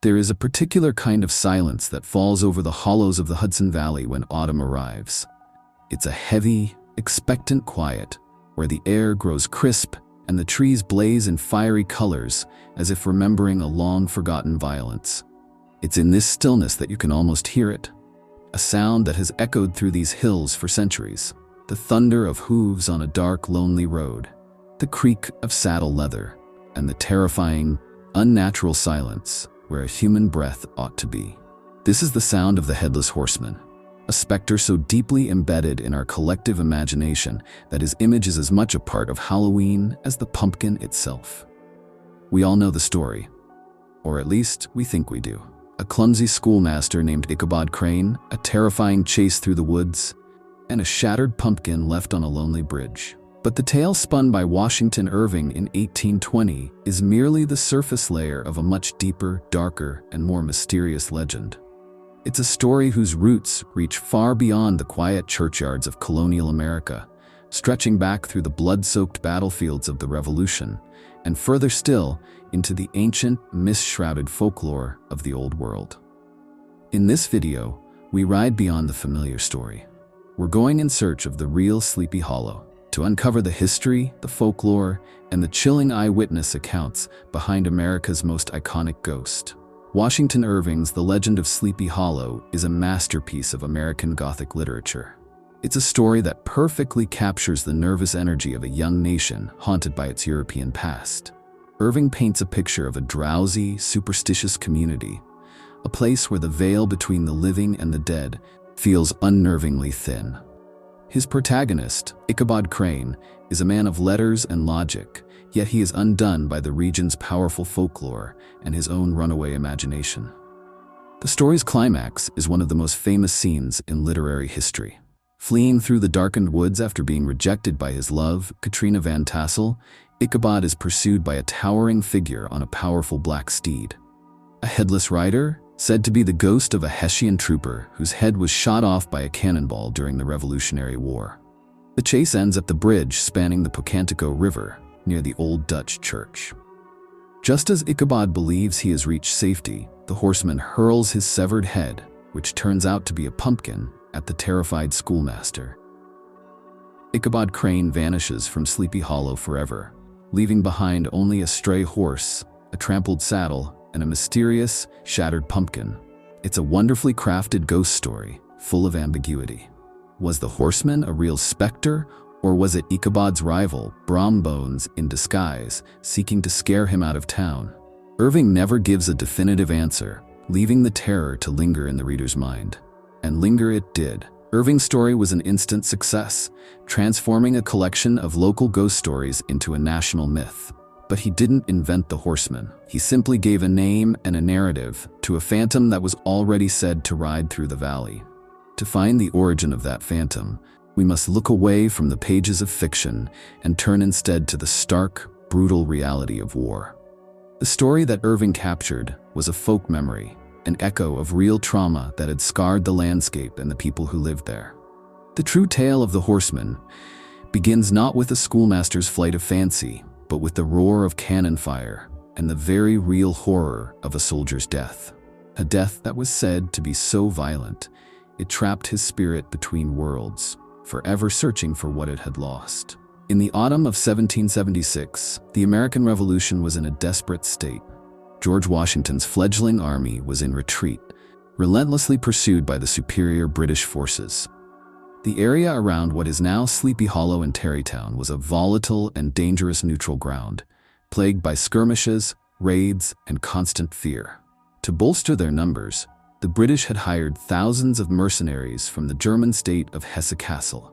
There is a particular kind of silence that falls over the hollows of the Hudson Valley when autumn arrives. It's a heavy, expectant quiet, where the air grows crisp and the trees blaze in fiery colors as if remembering a long-forgotten violence. It's in this stillness that you can almost hear it, a sound that has echoed through these hills for centuries, the thunder of hooves on a dark, lonely road, the creak of saddle leather, and the terrifying, unnatural silence where a human breath ought to be. This is the sound of the Headless Horseman, a specter so deeply embedded in our collective imagination that his image is as much a part of Halloween as the pumpkin itself. We all know the story, or at least we think we do. A clumsy schoolmaster named Ichabod Crane, a terrifying chase through the woods, and a shattered pumpkin left on a lonely bridge. But the tale spun by Washington Irving in 1820 is merely the surface layer of a much deeper, darker, and more mysterious legend. It's a story whose roots reach far beyond the quiet churchyards of colonial America, stretching back through the blood-soaked battlefields of the Revolution, and further still into the ancient, mist-shrouded folklore of the Old World. In this video, we ride beyond the familiar story. We're going in search of the real Sleepy Hollow, to uncover the history, the folklore, and the chilling eyewitness accounts behind America's most iconic ghost. Washington Irving's The Legend of Sleepy Hollow is a masterpiece of American Gothic literature. It's a story that perfectly captures the nervous energy of a young nation haunted by its European past. Irving paints a picture of a drowsy, superstitious community, a place where the veil between the living and the dead feels unnervingly thin. His protagonist, Ichabod Crane, is a man of letters and logic, yet he is undone by the region's powerful folklore and his own runaway imagination. The story's climax is one of the most famous scenes in literary history. Fleeing through the darkened woods after being rejected by his love, Katrina Van Tassel, Ichabod is pursued by a towering figure on a powerful black steed. A headless rider, said to be the ghost of a Hessian trooper whose head was shot off by a cannonball during the Revolutionary War. The chase ends at the bridge spanning the Pocantico River near the Old Dutch Church. Just as Ichabod believes he has reached safety, the horseman hurls his severed head, which turns out to be a pumpkin, at the terrified schoolmaster. Ichabod Crane vanishes from Sleepy Hollow forever, leaving behind only a stray horse, a trampled saddle, and a mysterious, shattered pumpkin. It's a wonderfully crafted ghost story, full of ambiguity. Was the horseman a real specter, or was it Ichabod's rival, Brombones, in disguise, seeking to scare him out of town? Irving never gives a definitive answer, leaving the terror to linger in the reader's mind. And linger it did. Irving's story was an instant success, transforming a collection of local ghost stories into a national myth. But he didn't invent the horseman. He simply gave a name and a narrative to a phantom that was already said to ride through the valley. To find the origin of that phantom, we must look away from the pages of fiction and turn instead to the stark, brutal reality of war. The story that Irving captured was a folk memory, an echo of real trauma that had scarred the landscape and the people who lived there. The true tale of the horseman begins not with a schoolmaster's flight of fancy, but with the roar of cannon fire and the very real horror of a soldier's death. A death that was said to be so violent, it trapped his spirit between worlds, forever searching for what it had lost. In the autumn of 1776, the American Revolution was in a desperate state. George Washington's fledgling army was in retreat, relentlessly pursued by the superior British forces. The area around what is now Sleepy Hollow and Tarrytown was a volatile and dangerous neutral ground, plagued by skirmishes, raids, and constant fear. To bolster their numbers, the British had hired thousands of mercenaries from the German state of Hesse-Kassel.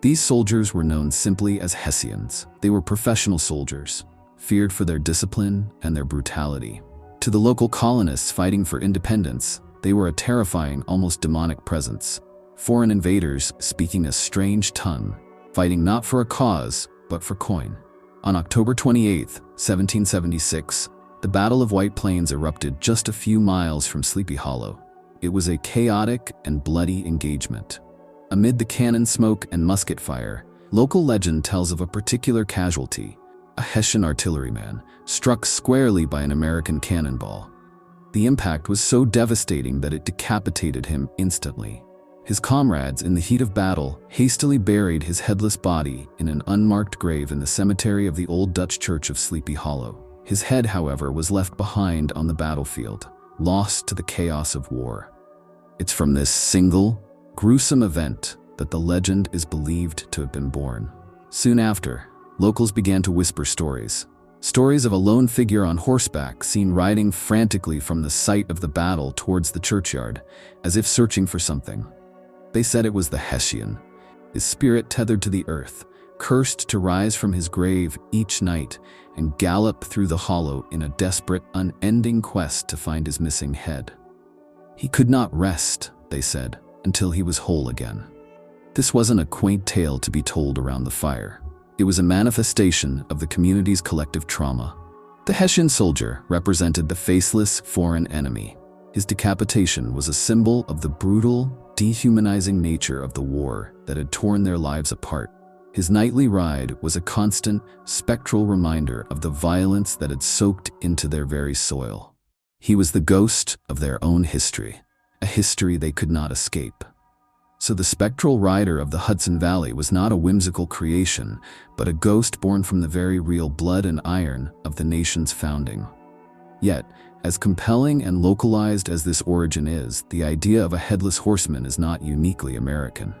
These soldiers were known simply as Hessians. They were professional soldiers, feared for their discipline and their brutality. To the local colonists fighting for independence, they were a terrifying, almost demonic presence. Foreign invaders speaking a strange tongue, fighting not for a cause, but for coin. On October 28, 1776, the Battle of White Plains erupted just a few miles from Sleepy Hollow. It was a chaotic and bloody engagement. Amid the cannon smoke and musket fire, local legend tells of a particular casualty, a Hessian artilleryman, struck squarely by an American cannonball. The impact was so devastating that it decapitated him instantly. His comrades, in the heat of battle, hastily buried his headless body in an unmarked grave in the cemetery of the old Dutch church of Sleepy Hollow. His head, however, was left behind on the battlefield, lost to the chaos of war. It's from this single, gruesome event that the legend is believed to have been born. Soon after, locals began to whisper stories. Stories of a lone figure on horseback seen riding frantically from the site of the battle towards the churchyard, as if searching for something. They said it was the Hessian, his spirit tethered to the earth, cursed to rise from his grave each night and gallop through the hollow in a desperate, unending quest to find his missing head. He could not rest, they said, until he was whole again. This wasn't a quaint tale to be told around the fire. It was a manifestation of the community's collective trauma. The Hessian soldier represented the faceless foreign enemy. His decapitation was a symbol of the brutal, dehumanizing nature of the war that had torn their lives apart. His nightly ride was a constant, spectral reminder of the violence that had soaked into their very soil. He was the ghost of their own history, a history they could not escape. So the spectral rider of the Hudson Valley was not a whimsical creation, but a ghost born from the very real blood and iron of the nation's founding. Yet, as compelling and localized as this origin is, the idea of a headless horseman is not uniquely American.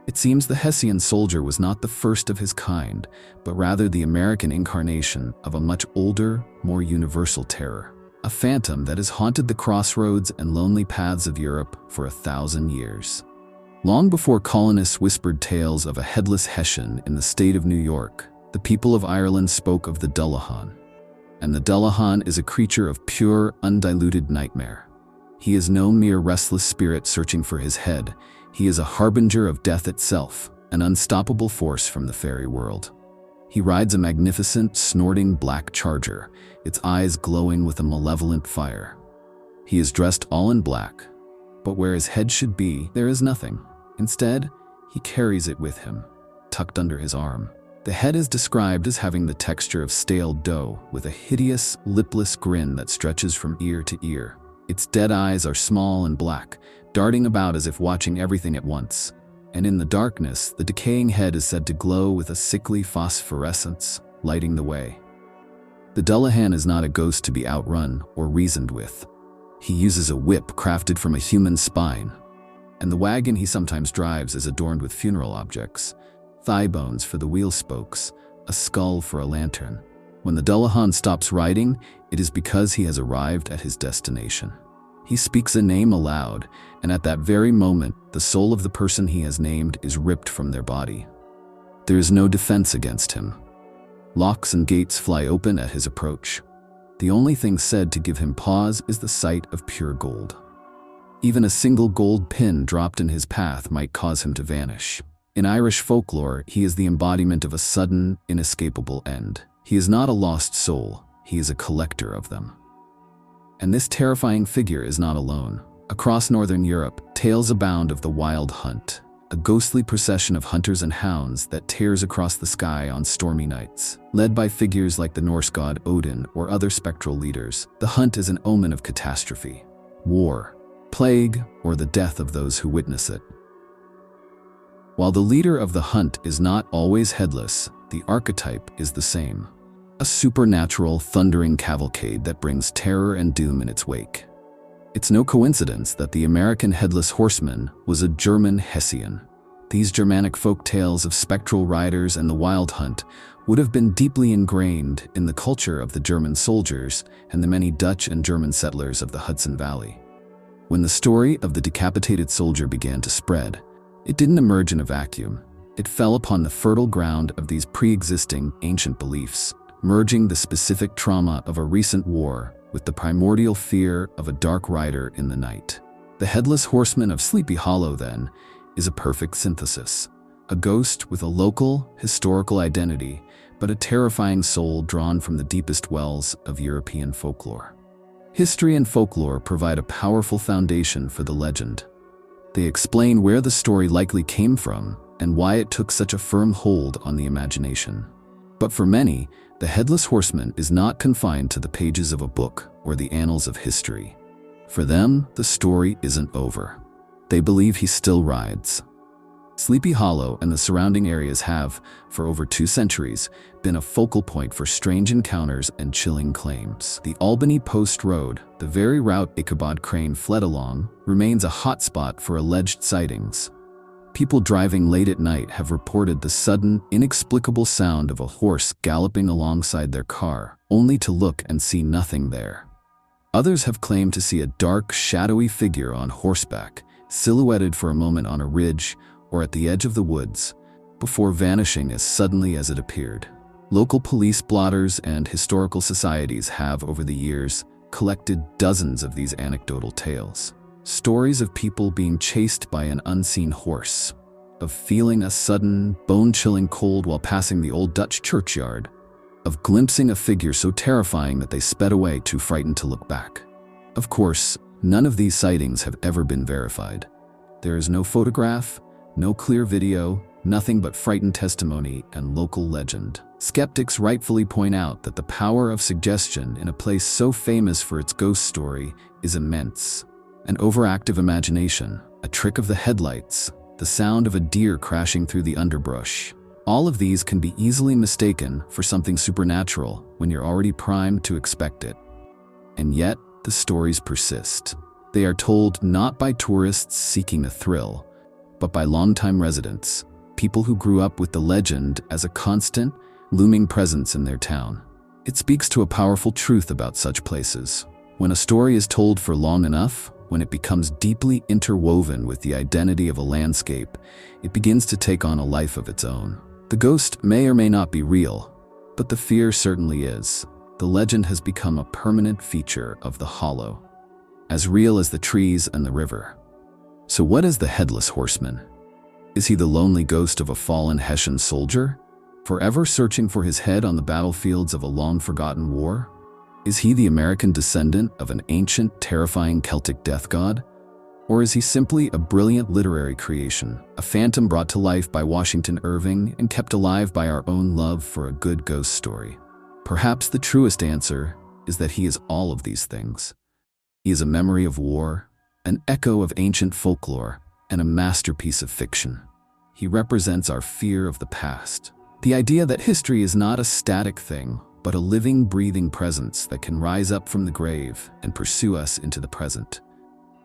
It seems the Hessian soldier was not the first of his kind, but rather the American incarnation of a much older, more universal terror. A phantom that has haunted the crossroads and lonely paths of Europe for 1,000 years. Long before colonists whispered tales of a headless Hessian in the state of New York, the people of Ireland spoke of the Dullahan. And the Dullahan is a creature of pure, undiluted nightmare. He is no mere restless spirit searching for his head. He is a harbinger of death itself, an unstoppable force from the fairy world. He rides a magnificent, snorting black charger, its eyes glowing with a malevolent fire. He is dressed all in black, but where his head should be, there is nothing. Instead, he carries it with him, tucked under his arm. The head is described as having the texture of stale dough, with a hideous, lipless grin that stretches from ear to ear. Its dead eyes are small and black, darting about as if watching everything at once. And in the darkness, the decaying head is said to glow with a sickly phosphorescence, lighting the way. The Dullahan is not a ghost to be outrun or reasoned with. He uses a whip crafted from a human spine, and the wagon he sometimes drives is adorned with funeral objects, thigh bones for the wheel spokes, a skull for a lantern. When the Dullahan stops riding, it is because he has arrived at his destination. He speaks a name aloud, and at that very moment, the soul of the person he has named is ripped from their body. There is no defense against him. Locks and gates fly open at his approach. The only thing said to give him pause is the sight of pure gold. Even a single gold pin dropped in his path might cause him to vanish. In Irish folklore, he is the embodiment of a sudden, inescapable end. He is not a lost soul, he is a collector of them. And this terrifying figure is not alone. Across northern Europe, tales abound of the wild hunt, a ghostly procession of hunters and hounds that tears across the sky on stormy nights. Led by figures like the Norse god Odin or other spectral leaders, the hunt is an omen of catastrophe, war, plague, or the death of those who witness it. While the leader of the hunt is not always headless, the archetype is the same. A supernatural, thundering cavalcade that brings terror and doom in its wake. It's no coincidence that the American Headless Horseman was a German Hessian. These Germanic folk tales of spectral riders and the wild hunt would have been deeply ingrained in the culture of the German soldiers and the many Dutch and German settlers of the Hudson Valley. When the story of the decapitated soldier began to spread, it didn't emerge in a vacuum. It fell upon the fertile ground of these pre-existing ancient beliefs, merging the specific trauma of a recent war with the primordial fear of a dark rider in the night. The Headless Horseman of Sleepy Hollow, then, is a perfect synthesis. A ghost with a local, historical identity, but a terrifying soul drawn from the deepest wells of European folklore. History and folklore provide a powerful foundation for the legend. They explain where the story likely came from and why it took such a firm hold on the imagination. But for many, the Headless Horseman is not confined to the pages of a book or the annals of history. For them, the story isn't over. They believe he still rides. Sleepy Hollow and the surrounding areas have, for over 2 centuries, been a focal point for strange encounters and chilling claims. The Albany Post Road, the very route Ichabod Crane fled along, remains a hotspot for alleged sightings. People driving late at night have reported the sudden, inexplicable sound of a horse galloping alongside their car, only to look and see nothing there. Others have claimed to see a dark, shadowy figure on horseback, silhouetted for a moment on a ridge or at the edge of the woods, before vanishing as suddenly as it appeared. Local police blotters and historical societies have, over the years, collected dozens of these anecdotal tales. Stories of people being chased by an unseen horse, of feeling a sudden, bone-chilling cold while passing the old Dutch churchyard, of glimpsing a figure so terrifying that they sped away too frightened to look back. Of course, none of these sightings have ever been verified. There is no photograph, no clear video, nothing but frightened testimony and local legend. Skeptics rightfully point out that the power of suggestion in a place so famous for its ghost story is immense. An overactive imagination, a trick of the headlights, the sound of a deer crashing through the underbrush. All of these can be easily mistaken for something supernatural when you're already primed to expect it. And yet, the stories persist. They are told not by tourists seeking a thrill, but by longtime residents, people who grew up with the legend as a constant, looming presence in their town. It speaks to a powerful truth about such places. When a story is told for long enough, when it becomes deeply interwoven with the identity of a landscape, it begins to take on a life of its own. The ghost may or may not be real, but the fear certainly is. The legend has become a permanent feature of the Hollow, as real as the trees and the river. So what is the Headless Horseman? Is he the lonely ghost of a fallen Hessian soldier, forever searching for his head on the battlefields of a long-forgotten war? Is he the American descendant of an ancient, terrifying Celtic death god? Or is he simply a brilliant literary creation, a phantom brought to life by Washington Irving and kept alive by our own love for a good ghost story? Perhaps the truest answer is that he is all of these things. He is a memory of war, an echo of ancient folklore, and a masterpiece of fiction. He represents our fear of the past. The idea that history is not a static thing, but a living, breathing presence that can rise up from the grave and pursue us into the present.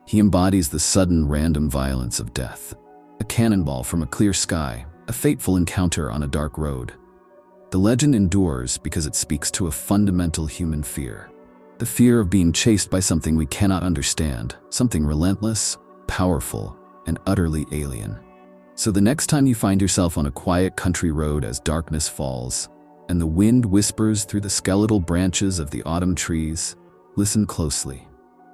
He embodies the sudden, random violence of death, a cannonball from a clear sky, a fateful encounter on a dark road. The legend endures because it speaks to a fundamental human fear. The fear of being chased by something we cannot understand, something relentless, powerful, and utterly alien. So the next time you find yourself on a quiet country road as darkness falls, and the wind whispers through the skeletal branches of the autumn trees, listen closely.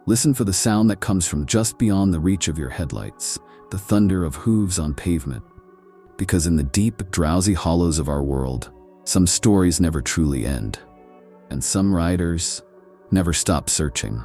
Listen for the sound that comes from just beyond the reach of your headlights, the thunder of hooves on pavement. Because in the deep, drowsy hollows of our world, some stories never truly end, and some riders never stop searching.